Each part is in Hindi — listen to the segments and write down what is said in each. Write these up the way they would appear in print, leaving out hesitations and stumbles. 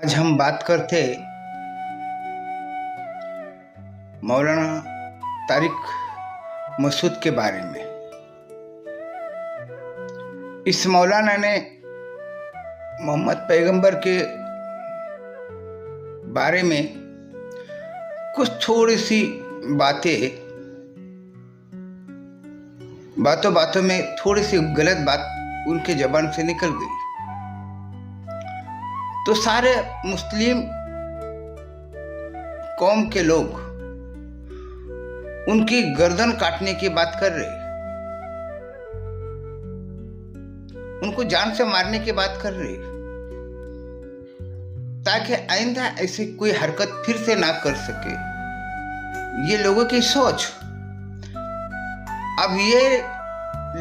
आज हम बात करते मौलाना तारिक मसूद के बारे में। इस मौलाना ने मोहम्मद पैगंबर के बारे में कुछ थोड़ी सी बातों बातों में थोड़ी सी गलत बात उनके जबान से निकल गई तो सारे मुस्लिम कौम के लोग उनकी गर्दन काटने की बात कर रहे, उनको जान से मारने की बात कर रहे, ताकि आइंदा ऐसी कोई हरकत फिर से ना कर सके। ये लोगों की सोच। अब ये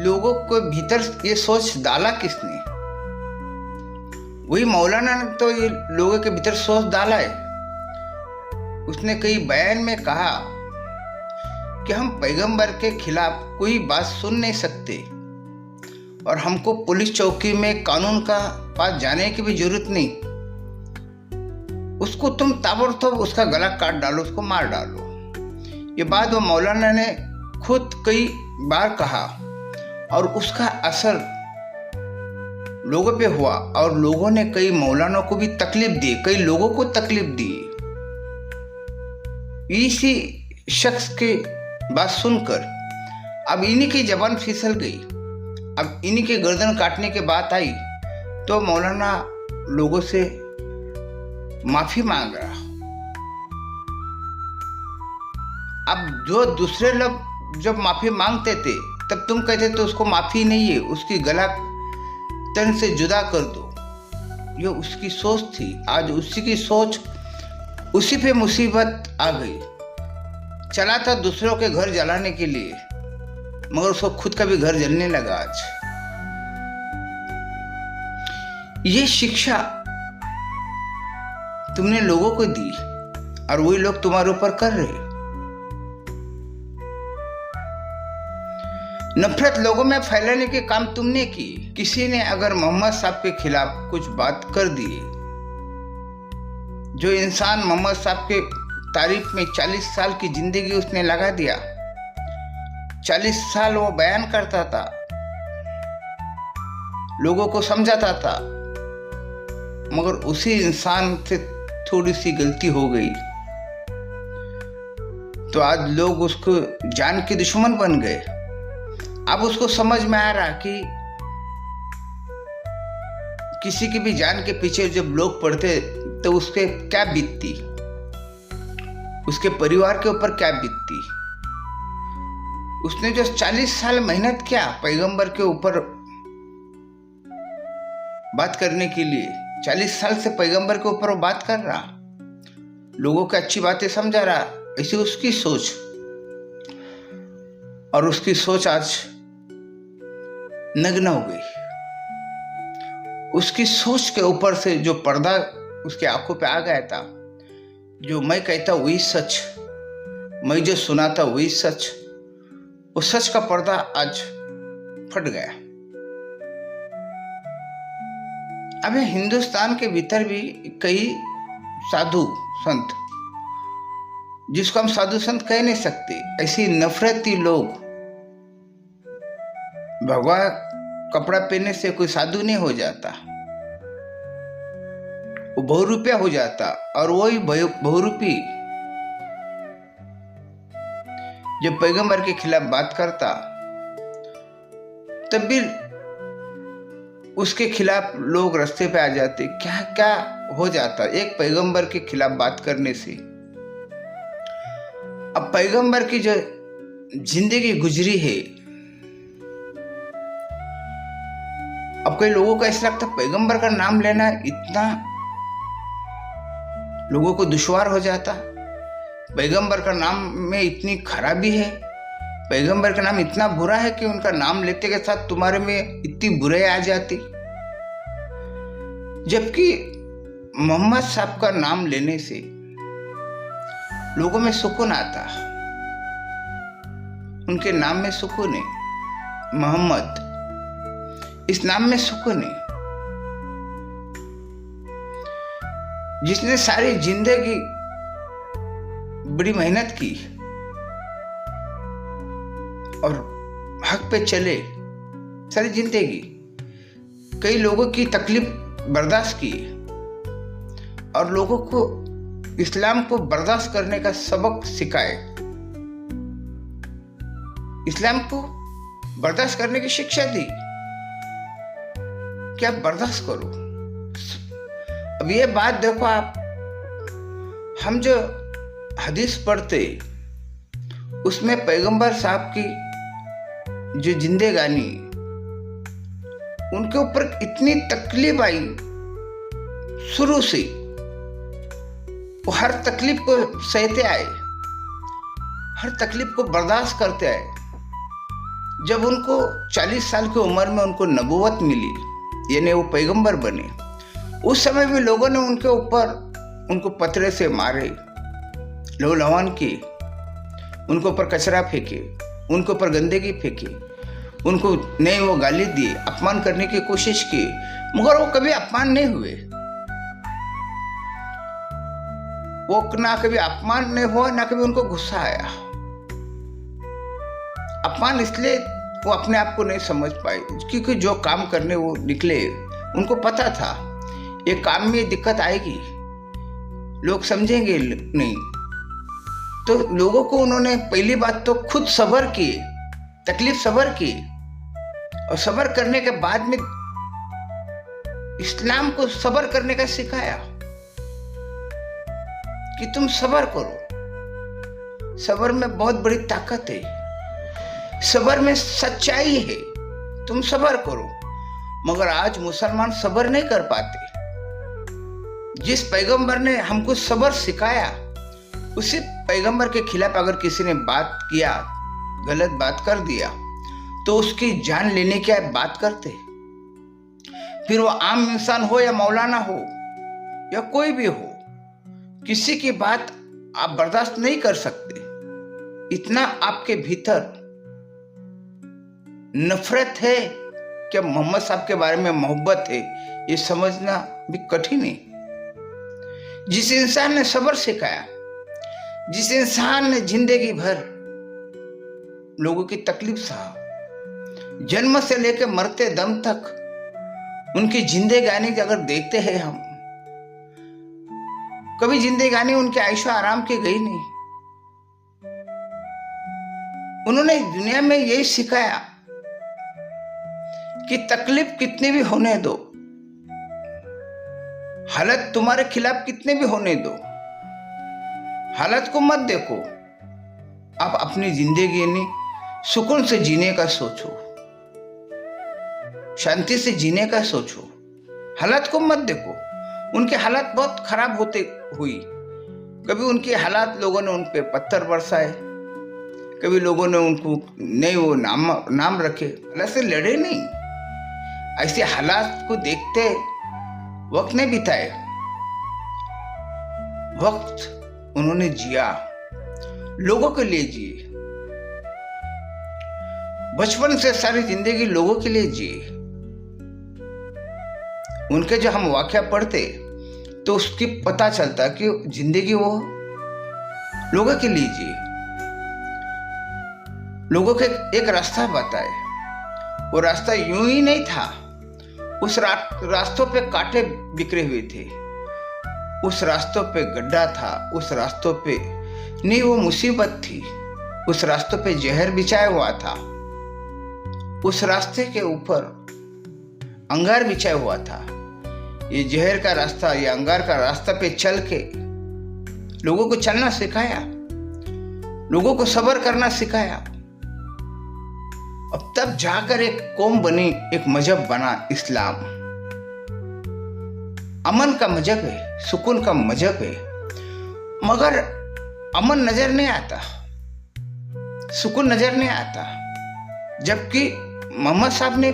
लोगों को भीतर ये सोच डाला किसने? वही मौलाना ने तो ये लोगों के भीतर सोच डाला है। उसने कई बयान में कहा कि हम पैगंबर के खिलाफ कोई बात सुन नहीं सकते और हमको पुलिस चौकी में कानून का पास जाने की भी जरूरत नहीं। उसको तुम ताबड़तोड़ उसका गला काट डालो, उसको मार डालो। ये बात वो मौलाना ने खुद कई बार कहा और उसका असर लोगों पे हुआ और लोगों ने कई मौलाना को भी तकलीफ दी, कई लोगों को तकलीफ दी। इसी शख्स की बात सुनकर अब इन्हीं की जबान फिसल गई। अब इन्हीं के गर्दन काटने की बात आई तो मौलाना लोगों से माफी मांग रहा। अब जो दूसरे लोग जब माफी मांगते थे तब तुम कहते तो उसको माफी नहीं है, उसकी गला तन से जुदा कर दो। ये उसकी सोच थी। आज उसी की सोच, उसी पे मुसीबत आ गई। चला था दूसरों के घर जलाने के लिए, मगर उसको खुद का भी घर जलने लगा। आज ये शिक्षा तुमने लोगों को दी और वही लोग तुम्हारे ऊपर कर रहे। नफरत लोगों में फैलाने के काम तुमने की। किसी ने अगर मोहम्मद साहब के खिलाफ कुछ बात कर दी, जो इंसान मोहम्मद साहब के तारीफ में 40 साल की जिंदगी उसने लगा दिया, 40 साल वो बयान करता था, लोगों को समझाता था, मगर उसी इंसान से थोड़ी सी गलती हो गई तो आज लोग उसको जान के दुश्मन बन गए। अब उसको समझ में आ रहा कि किसी की भी जान के पीछे जब लोग पड़ते तो उसके क्या बीतती, उसके परिवार के ऊपर क्या बीतती। उसने जो 40 साल मेहनत किया पैगंबर के ऊपर बात करने के लिए, 40 साल से पैगंबर के ऊपर वो बात कर रहा, लोगों की अच्छी बातें समझा रहा, ऐसी उसकी सोच। और उसकी सोच आज नग्न हो गई। उसकी सोच के ऊपर से जो पर्दा उसके आंखों पे आ गया था, जो मैं कहता वही सच, मैं जो सुना था वही सच, वो सच का पर्दा आज फट गया। अभी हिंदुस्तान के भीतर भी कई साधु संत, जिसको हम साधु संत कह नहीं सकते, ऐसी नफरती लोग, भगवा कपड़ा पहनने से कोई साधु नहीं हो जाता, वो बहुरूपिया हो जाता। और वही बहुरूपी जब पैगंबर के खिलाफ बात करता तब भी उसके खिलाफ लोग रास्ते पे आ जाते। क्या क्या हो जाता एक पैगंबर के खिलाफ बात करने से। अब पैगंबर की जो जिंदगी गुजरी है, अब कई लोगों को ऐसा लगता पैगंबर का नाम लेना इतना लोगों को दुश्वार हो जाता, पैगंबर का नाम में इतनी खराबी है, पैगंबर का नाम इतना बुरा है कि उनका नाम लेते के साथ तुम्हारे में इतनी बुराई आ जाती। जबकि मोहम्मद साहब का नाम लेने से लोगों में सुकून आता, उनके नाम में सुकून है। मोहम्मद, इस नाम में सुकून है। जिसने सारी जिंदगी बड़ी मेहनत की और हक पे चले, सारी जिंदगी कई लोगों की तकलीफ बर्दाश्त की और लोगों को इस्लाम को बर्दाश्त करने का सबक सिखाए, इस्लाम को बर्दाश्त करने की शिक्षा दी कि आप बर्दाश्त करो। अब ये बात देखो आप, हम जो हदीस पढ़ते उसमें पैगंबर साहब की जो जिंदगानी, उनके ऊपर इतनी तकलीफ आई शुरू से, वो हर तकलीफ को सहते आए, हर तकलीफ को बर्दाश्त करते आए। जब उनको 40 साल की उम्र में उनको नबूवत मिली, यानी वो पैगंबर बने, उस समय भी लोगों ने उनके ऊपर उनको पत्थरे से मारे, लहू किए, उनके ऊपर कचरा फेंके, उनके ऊपर गंदगी फेंके, उनको नहीं वो गाली दिए, अपमान करने की कोशिश की, मगर वो कभी अपमान नहीं हुए। वो ना कभी अपमान नहीं हुआ, ना कभी उनको गुस्सा आया। अपमान इसलिए वो अपने आप को नहीं समझ पाए क्योंकि जो काम करने वो निकले, उनको पता था ये काम में दिक्कत आएगी, लोग समझेंगे नहीं। तो लोगों को उन्होंने पहली बात तो खुद सब्र किए, तकलीफ सब्र की, और सब्र करने के बाद में इस्लाम को सब्र करने का सिखाया कि तुम सब्र करो। सब्र में बहुत बड़ी ताकत है, सब्र में सच्चाई है, तुम सब्र करो। मगर आज मुसलमान सब्र नहीं कर पाते। जिस पैगंबर ने हमको सब्र सिखाया, उसी पैगंबर के खिलाफ अगर किसी ने बात किया, गलत बात कर दिया, तो उसकी जान लेने की बात करते। फिर वो आम इंसान हो या मौलाना हो या कोई भी हो, किसी की बात आप बर्दाश्त नहीं कर सकते। इतना आपके भीतर नफरत है कि मोहम्मद साहब के बारे में मोहब्बत है, ये समझना भी कठिन है। जिस इंसान ने सब्र सिखाया, जिस इंसान ने जिंदगी भर लोगों की तकलीफ सहा, जन्म से लेकर मरते दम तक उनकी जिंदगानी अगर देखते हैं हम, कभी जिंदगानी उनके आयशो आराम की गई नहीं। उन्होंने दुनिया में यही सिखाया कि तकलीफ कितनी भी होने दो, हालत तुम्हारे खिलाफ कितने भी होने दो, हालत को मत देखो, आप अपनी जिंदगी में सुकून से जीने का सोचो, शांति से जीने का सोचो, हालत को मत देखो। उनके हालात बहुत खराब होते हुई, कभी उनके हालात लोगों ने उन पे पत्थर बरसाए, कभी लोगों ने उनको नहीं वो नाम रखे, हालात से लड़े नहीं। ऐसे हालात को देखते वक्त नहीं बिताए, वक्त उन्होंने जिया, लोगों के लिए जिए, बचपन से सारी जिंदगी लोगों के लिए जिए। उनके जो हम वाकया पढ़ते तो उसकी पता चलता कि जिंदगी वो लोगों के लिए जिए, लोगों के एक रास्ता बताए। वो रास्ता यूं ही नहीं था, उस रास्तों पे कांटे बिखरे हुए थे, उस रास्तों पे गड्ढा था, उस रास्तों पे नहीं वो मुसीबत थी, उस रास्तों पे जहर बिछाया हुआ था, उस रास्ते के ऊपर अंगार बिछाया हुआ था। ये जहर का रास्ता, ये अंगार का रास्ता पे चल के लोगों को चलना सिखाया, लोगों को सब्र करना सिखाया। अब तब जाकर एक कौम बनी, एक मजहब बना इस्लाम। अमन का मजहब है, सुकून का मजहब है, मगर अमन नजर नहीं आता, सुकून नजर नहीं आता। जबकि मोहम्मद साहब ने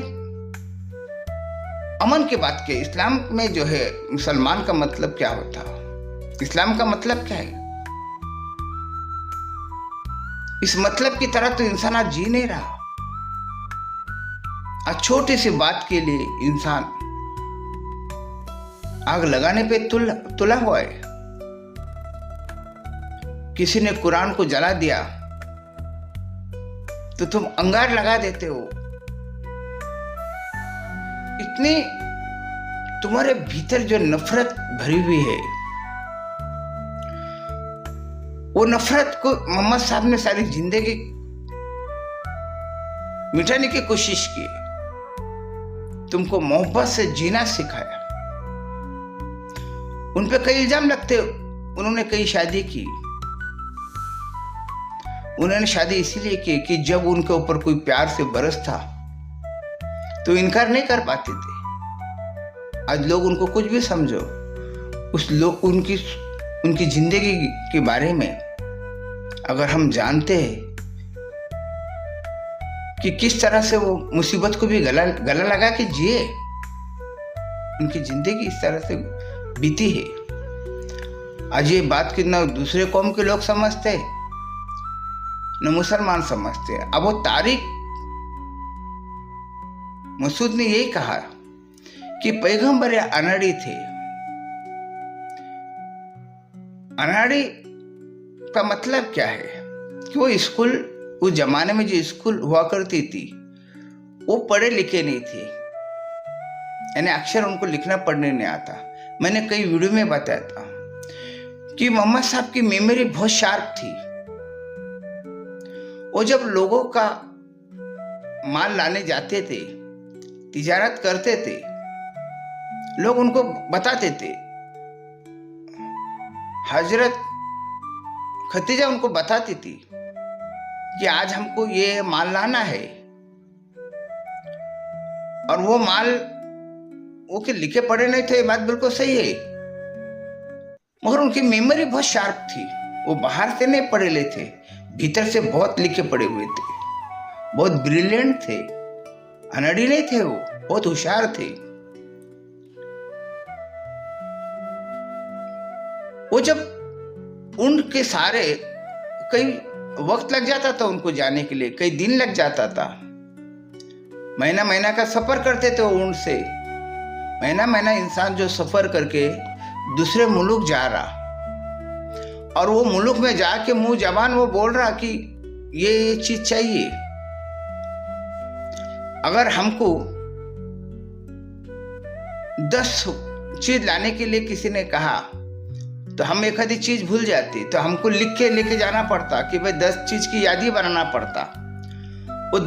अमन की बात की। इस्लाम में जो है मुसलमान का मतलब क्या होता है, इस्लाम का मतलब क्या है, इस मतलब की तरह तो इंसान आज जी नहीं रहा। आज छोटी सी बात के लिए इंसान आग लगाने पे तुला हुआ है। किसी ने कुरान को जला दिया तो तुम अंगार लगा देते हो। इतनी तुम्हारे भीतर जो नफरत भरी हुई है, वो नफरत को मोहम्मद साहब ने सारी जिंदगी मिटाने की कोशिश की। तुमको मोहब्बत से जीना सिखाया। उन पे कई इल्जाम लगते, उन्होंने कई शादी की। उन्होंने शादी इसीलिए की कि जब उनके ऊपर कोई प्यार से बरसता तो इनकार नहीं कर पाते थे। आज लोग उनको कुछ भी समझो, उस लोग उनकी जिंदगी के बारे में अगर हम जानते हैं कि किस तरह से वो मुसीबत को भी गला लगा के जिए, उनकी जिंदगी इस तरह से बीती है। आज ये बात कि न दूसरे कौम के लोग समझते न मुसलमान समझते। अब वो तारिक मसूद ने यही कहा कि पैगंबर अनाड़ी थे। अनाड़ी का मतलब क्या है कि वो स्कूल, उस जमाने में जो स्कूल हुआ करती थी वो पढ़े लिखे नहीं थे, यानी अक्षर उनको लिखना पढ़ने नहीं आता। मैंने कई वीडियो में बताया था कि मोहम्मद साहब की मेमोरी बहुत शार्प थी। वो जब लोगों का माल लाने जाते थे, तिजारत करते थे, लोग उनको बताते थे। हजरत खतीजा उनको बताती थी कि आज हमको ये माल लाना है, और वो माल वो के लिखे पढ़े नहीं थे, ये बात बिल्कुल सही है, मगर उनकी मेमोरी बहुत शार्प थी। वो बाहर से नहीं पढ़े ले थे, भीतर से बहुत लिखे पढ़े हुए थे, बहुत ब्रिलियंट थे, अनड़ी नहीं थे, वो बहुत होशियार थे। वो जब उनके सारे कई वक्त लग जाता था उनको जाने के लिए, कई दिन लग जाता था, महीना महीना का सफर करते थे ऊंट से। महीना इंसान जो सफर करके दूसरे मुल्क जा रहा, और वो मुल्क में जाके मुंह जबान वो बोल रहा कि ये चीज चाहिए। अगर हमको 10 चीज लाने के लिए किसी ने कहा तो हम एक आधी चीज भूल जाती, तो हमको लिख के लेके जाना पड़ता कि भाई 10 चीज की यादी बनाना पड़ता। वो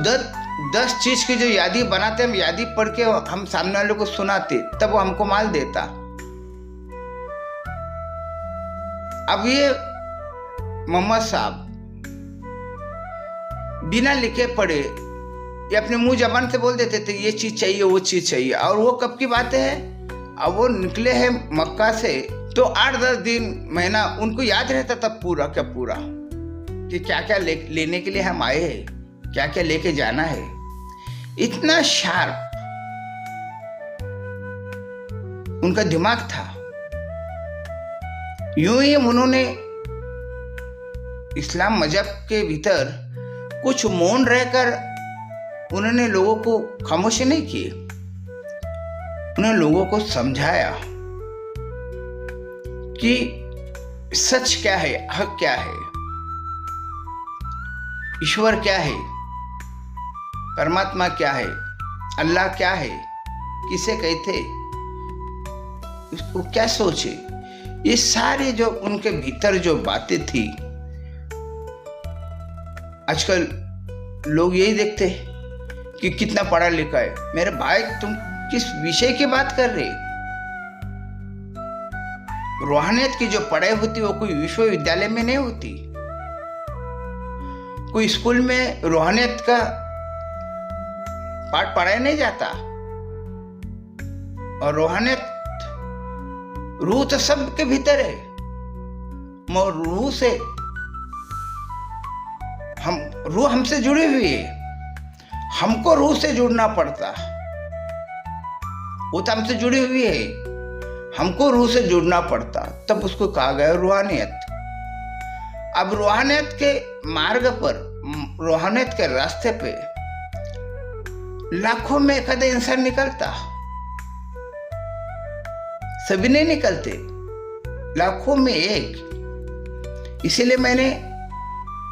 10 चीज की जो यादी बनाते, हम यादी पढ़ के हम सामने वाले को सुनाते, तब वो हमको माल देता। अब ये मोहम्मद साहब बिना लिखे पढ़े ये अपने मुंह जबान से बोल देते थे ये चीज चाहिए, वो चीज चाहिए। और वो कब की बात है, अब वो निकले हैं मक्का से, तो 8-10 दिन महीना उनको याद रहता था पूरा का पूरा कि क्या क्या लेने के लिए हम आए हैं, क्या क्या लेके जाना है। इतना शार्प उनका दिमाग था। यूं ही उन्होंने इस्लाम मजहब के भीतर कुछ मौन रहकर उन्होंने लोगों को खामोशी नहीं की, उन्होंने लोगों को समझाया कि सच क्या है, हक क्या है, ईश्वर क्या है, परमात्मा क्या है, अल्लाह क्या है, किसे कहते, उसको क्या सोचे। ये सारे जो उनके भीतर जो बातें थी, आजकल लोग यही देखते कि कितना पढ़ा लिखा है। मेरे भाई, तुम किस विषय की बात कर रहे? रूहानियत की जो पढ़ाई होती वो कोई विश्वविद्यालय में नहीं होती, कोई स्कूल में रूहानियत का पाठ पढ़ाया नहीं जाता। और रूहानियत, रूह तो सबके भीतर है, मगर रूह से रूह हमसे जुड़ी हुई है, हमको रूह से जुड़ना पड़ता। वो तो हमसे जुड़ी हुई है, हमको रूह से जुड़ना पड़ता, तब उसको कहा गया रूहानियत। अब रूहानियत के मार्ग पर, रूहानियत के रास्ते पे लाखों में एक आधा इंसान निकलता, सभी नहीं निकलते, लाखों में एक। इसीलिए मैंने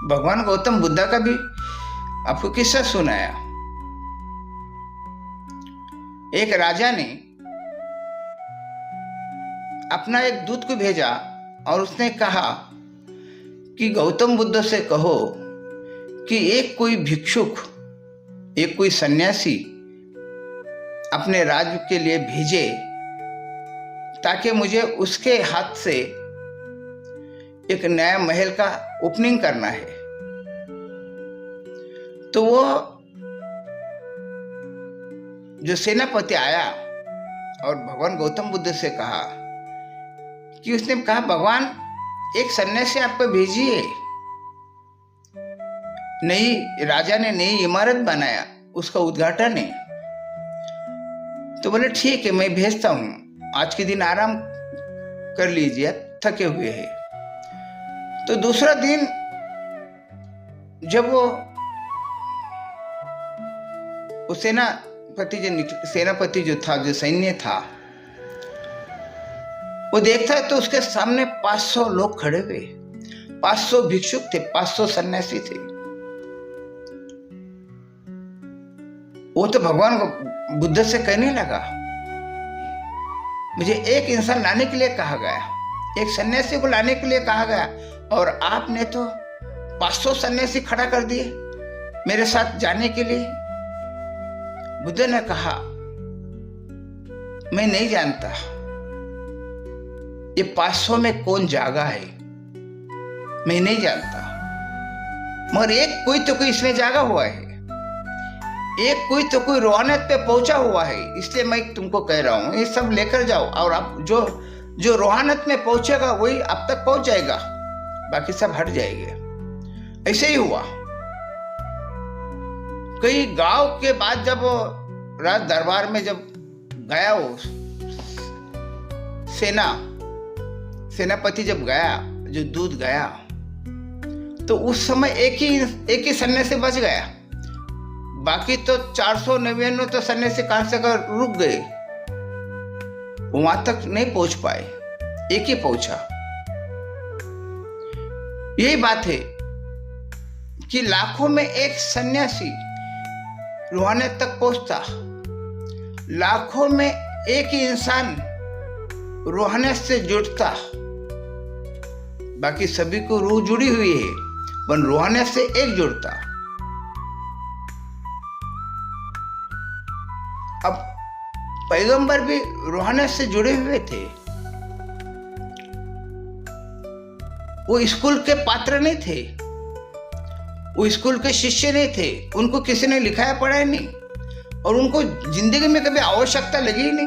भगवान गौतम बुद्ध का भी आपको किस्सा सुनाया। एक राजा ने अपना एक दूत को भेजा और उसने कहा कि गौतम बुद्ध से कहो कि एक कोई भिक्षुक, एक कोई सन्यासी अपने राज्य के लिए भेजे ताकि मुझे उसके हाथ से एक नया महल का ओपनिंग करना है। तो वो जो सेनापति आया और भगवान गौतम बुद्ध से कहा कि उसने कहा भगवान एक सन्यासी आपको भेजिए। नई राजा ने नई इमारत बनाया, उसका उद्घाटन है। तो बोले ठीक है मैं भेजता हूं, आज के दिन आराम कर लीजिए, थके हुए हैं। तो दूसरा दिन जब वो सेनापति जो था, जो सैन्य था, वो देखता है तो उसके सामने 500 लोग खड़े हुए, 500 भिक्षुक थे, 500 सन्यासी थे। वो तो भगवान बुद्ध से कहने लगा मुझे एक इंसान लाने के लिए कहा गया, एक सन्यासी को लाने के लिए कहा गया, और आपने तो 500 सन्यासी खड़ा कर दिए मेरे साथ जाने के लिए। बुद्ध ने कहा मैं नहीं जानता ये 500 में कौन जागा है, मैं नहीं जानता, मगर एक कोई तो कोई इसमें जागा हुआ है, एक कोई तो कोई रोहानियत पे पहुंचा हुआ है, इसलिए मैं तुमको कह रहा हूं ये सब लेकर जाओ, और आप जो रोहानियत में पहुंचेगा वही अब तक पहुंच जाएगा, बाकी सब हट जाएंगे। ऐसे ही हुआ। कई गांव के बाद जब राज दरबार में जब गया वो सेनापति जब गया, जो दूत गया, तो उस समय एक ही सन्यासी बच गया, बाकी तो 499 तो सन्यासी कहां से रुक गए, वहां तक नहीं पहुंच पाए, एक ही पहुंचा। यही बात है कि लाखों में एक सन्यासी रूहानियत तक पहुंचता, लाखों में एक ही इंसान रूहानियत से जुड़ता, बाकी सभी को रूह जुड़ी हुई है, पर रूहानियत से एक जुड़ता। अब पैगंबर भी रूहानियत से जुड़े हुए थे, वो स्कूल के पात्र नहीं थे, वो स्कूल के शिष्य नहीं थे, उनको किसी ने लिखाया पढ़ाया नहीं, और उनको जिंदगी में कभी आवश्यकता लगी ही नहीं।